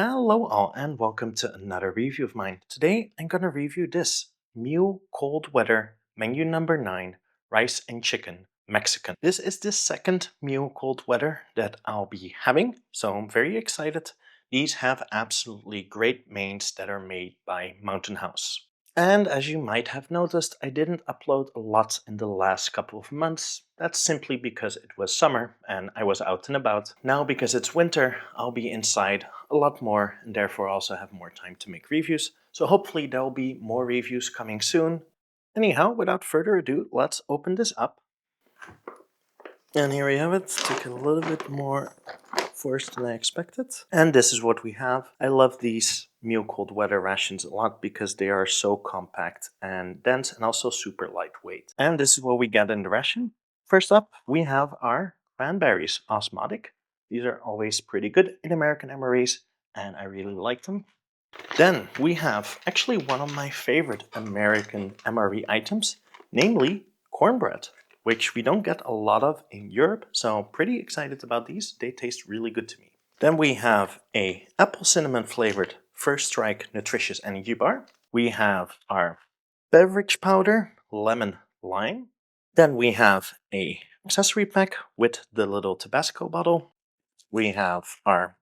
Hello all and welcome to another review of mine. Today I'm gonna review this meal cold weather menu number 9 rice and chicken Mexican. This is the second meal cold weather that I'll be having, so I'm very excited. These have absolutely great mains that are made by Mountain House. And as you might have noticed, I didn't upload a lot in the last couple of months. That's simply because it was summer and I was out and about. Now, because it's winter, I'll be inside a lot more and therefore also have more time to make reviews. So hopefully there'll be more reviews coming soon. Anyhow, without further ado, let's open this up. And here we have it. Took a little bit more force than I expected. And this is what we have. I love these meal cold weather rations a lot because they are so compact and dense and also super lightweight. And this is what we get in the ration. First up, we have our cranberries osmotic. These are always pretty good in American MREs and I really like them. Then we have actually one of my favorite American MRE items, namely cornbread, which we don't get a lot of in Europe, so I'm pretty excited about these. They taste really good to me. Then we have a apple cinnamon flavored First Strike nutritious energy bar. We have our beverage powder lemon lime. Then we have a accessory pack with the little tabasco bottle. We have our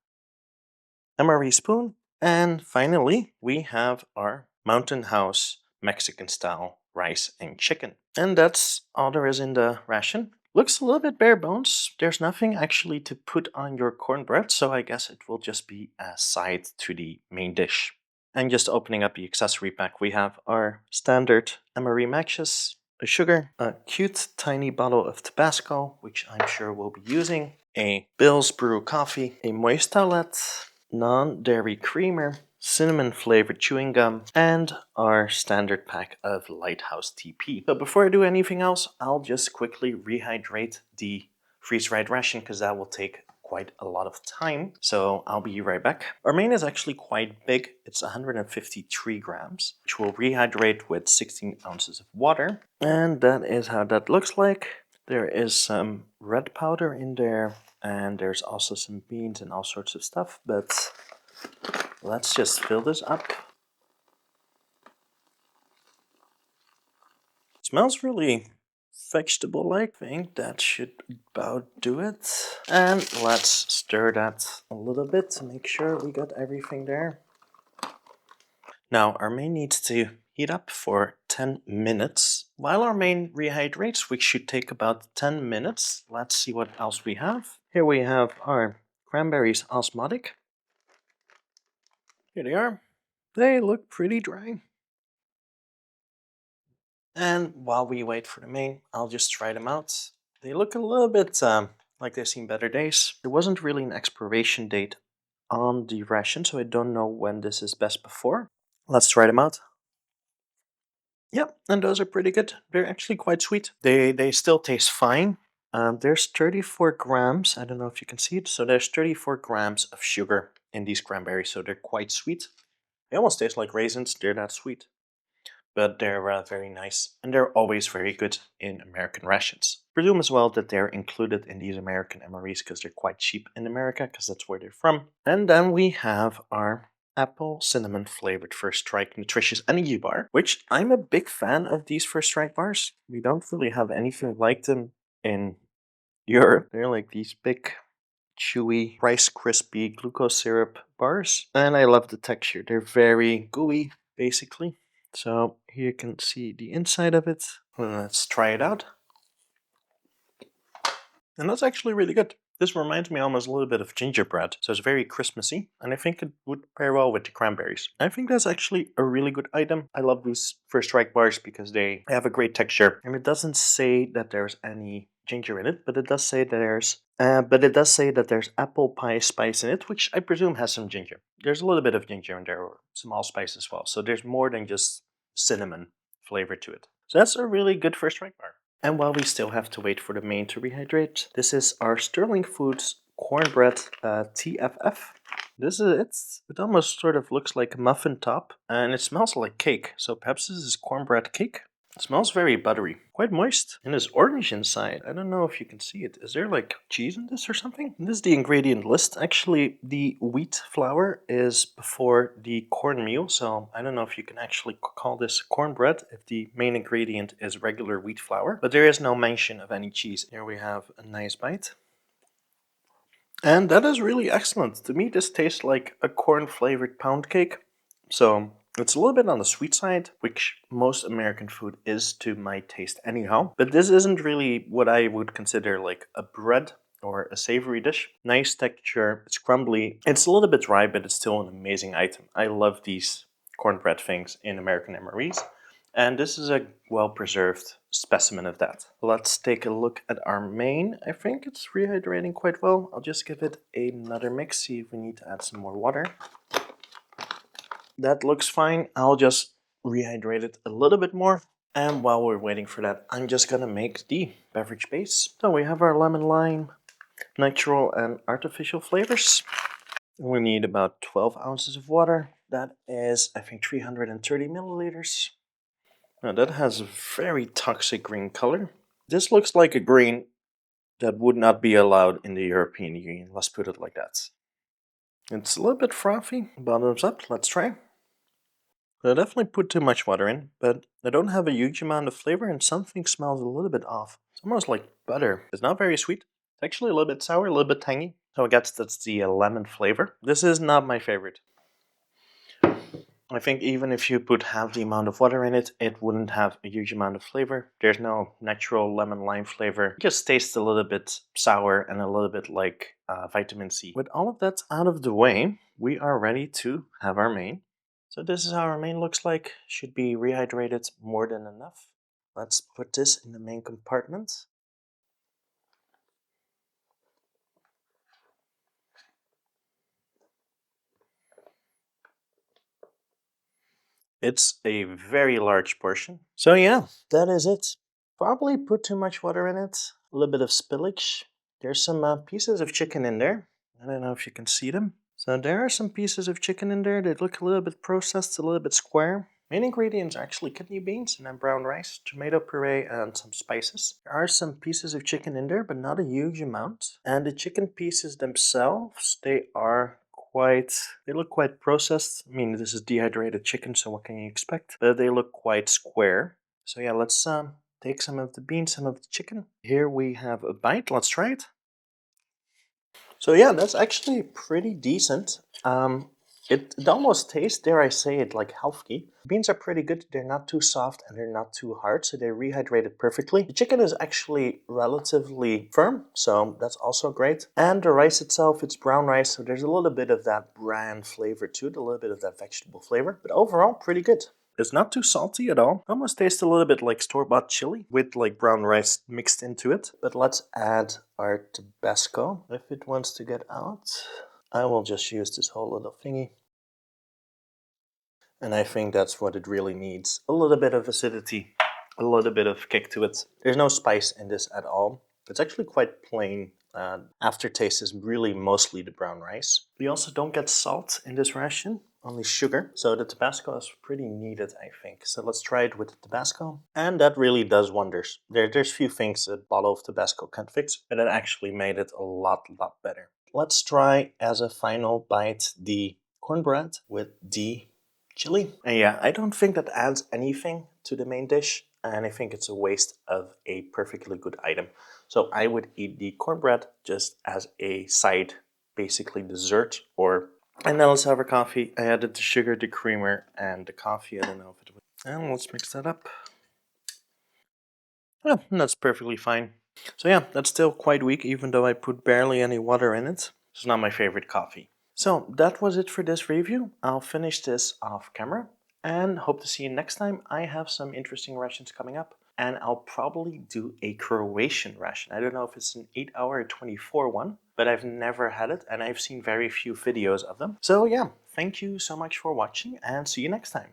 MRE spoon. And finally, we have our Mountain House Mexican style rice and chicken. And that's all there is in the ration. Looks a little bit bare bones. There's nothing actually to put on your cornbread, so I guess it will just be a side to the main dish. And just opening up the accessory pack, we have our standard MRE matches, a sugar, a cute tiny bottle of Tabasco, which I'm sure we'll be using, a Bill's Brew coffee, a moist towelette, non-dairy creamer, cinnamon flavored chewing gum, and our standard pack of Lighthouse TP. So before I do anything else, I'll just quickly rehydrate the freeze-dried ration because that will take quite a lot of time. So I'll be right back. Our main is actually quite big. It's 153 grams, which will rehydrate with 16 ounces of water. And that is how that looks like. There is some red powder in there, and there's also some beans and all sorts of stuff, but let's just fill this up. It smells really vegetable-like. I think that should about do it. And let's stir that a little bit to make sure we got everything there. Now, our main needs to heat up for 10 minutes. While our main rehydrates, which should take about 10 minutes, let's see what else we have. Here we have our cranberries osmotic. Here they are. They look pretty dry. And while we wait for the main, I'll just try them out. They look a little bit like they've seen better days. There wasn't really an expiration date on the ration, so I don't know when this is best before. Let's try them out. Yep, and those are pretty good. They're actually quite sweet. They still taste fine. There's 34 grams. I don't know if you can see it. So there's 34 grams of sugar in these cranberries, so they're quite sweet. They almost taste like raisins. They're that sweet. But they're very nice, and they're always very good in American rations. Presume as well that they're included in these American MREs because they're quite cheap in America, because that's where they're from. And then we have our apple cinnamon flavored First Strike nutritious energy bar, which I'm a big fan of these First Strike bars. We don't really have anything like them in Europe. They're like these big chewy Rice Krispie glucose syrup bars, and I love the texture. They're very gooey basically. So here you can see the inside of it. Let's try it out. And that's actually really good. This reminds me almost a little bit of gingerbread, so it's very Christmassy, and I think it would pair well with the cranberries. I think that's actually a really good item. I love these First Strike bars because they have a great texture, and it doesn't say that there's any ginger in it, but it does say that there's apple pie spice in it, which I presume has some ginger. There's a little bit of ginger in there, or some allspice as well, so there's more than just cinnamon flavor to it. So that's a really good First Strike bar. And while we still have to wait for the main to rehydrate, this is our Sterling Foods cornbread TFF. This is it. It almost sort of looks like a muffin top, and it smells like cake. So perhaps this is cornbread cake. It smells very buttery, quite moist, and it's orange inside. I don't know if you can see it. Is there like cheese in this or something? This is the ingredient list. Actually, the wheat flour is before the cornmeal, so I don't know if you can actually call this cornbread if the main ingredient is regular wheat flour, but there is no mention of any cheese. Here we have a nice bite. And that is really excellent. To me, this tastes like a corn-flavored pound cake. So it's a little bit on the sweet side, which most American food is to my taste anyhow. But this isn't really what I would consider like a bread or a savory dish. Nice texture, it's crumbly. It's a little bit dry, but it's still an amazing item. I love these cornbread things in American MREs. And this is a well-preserved specimen of that. Let's take a look at our main. I think it's rehydrating quite well. I'll just give it another mix, see if we need to add some more water. That looks fine. I'll just rehydrate it a little bit more. And while we're waiting for that, I'm just gonna make the beverage base. So we have our lemon lime, natural and artificial flavors. We need about 12 ounces of water. That is, I think, 330 milliliters. Now that has a very toxic green color. This looks like a green that would not be allowed in the European Union. Let's put it like that. It's a little bit frothy. Bottoms up. Let's try. I definitely put too much water in, but I don't have a huge amount of flavor and something smells a little bit off. It's almost like butter. It's not very sweet. It's actually a little bit sour, a little bit tangy. So I guess that's the lemon flavor. This is not my favorite. I think even if you put half the amount of water in it, it wouldn't have a huge amount of flavor. There's no natural lemon lime flavor. It just tastes a little bit sour and a little bit like vitamin C. With all of that out of the way, we are ready to have our main. So this is how our main looks like. Should be rehydrated more than enough. Let's put this in the main compartment. It's a very large portion. So yeah, that is it. Probably put too much water in it. A little bit of spillage. There's some pieces of chicken in there. I don't know if you can see them. So there are some pieces of chicken in there. They look a little bit processed, a little bit square. Main ingredients are actually kidney beans and then brown rice, tomato puree, and some spices. There are some pieces of chicken in there, but not a huge amount. And the chicken pieces themselves, they look quite processed. I mean, this is dehydrated chicken, so what can you expect? But they look quite square. So yeah, let's take some of the beans, some of the chicken. Here we have a bite. Let's try it. So yeah, that's actually pretty decent. It almost tastes, dare I say it, like healthy. Beans are pretty good. They're not too soft and they're not too hard, so they're rehydrated perfectly. The chicken is actually relatively firm, so that's also great. And the rice itself, it's brown rice, so there's a little bit of that bran flavor to it, a little bit of that vegetable flavor. But overall, pretty good. It's not too salty at all. Almost tastes a little bit like store-bought chili with like brown rice mixed into it. But let's add our tabasco. If it wants to get out, I will just use this whole little thingy. And I think that's what it really needs. A little bit of acidity, a little bit of kick to it. There's no spice in this at all. It's actually quite plain. Aftertaste is really mostly the brown rice. We also don't get salt in this ration, only sugar. So the Tabasco is pretty needed, I think. So let's try it with the Tabasco. And that really does wonders. There's few things a bottle of Tabasco can't fix, but it actually made it a lot better. Let's try as a final bite the cornbread with the chili. And yeah, I don't think that adds anything to the main dish. And I think it's a waste of a perfectly good item. So I would eat the cornbread just as a side, basically dessert, and now let's have our coffee. I added the sugar, the creamer, and the coffee. I don't know if it would. And let's mix that up. Yeah, that's perfectly fine. So yeah, that's still quite weak, even though I put barely any water in it. It's not my favorite coffee. So that was it for this review. I'll finish this off camera and hope to see you next time. I have some interesting rations coming up and I'll probably do a Croatian ration. I don't know if it's an 8-hour or 24 one, but I've never had it and I've seen very few videos of them. So yeah, thank you so much for watching and see you next time.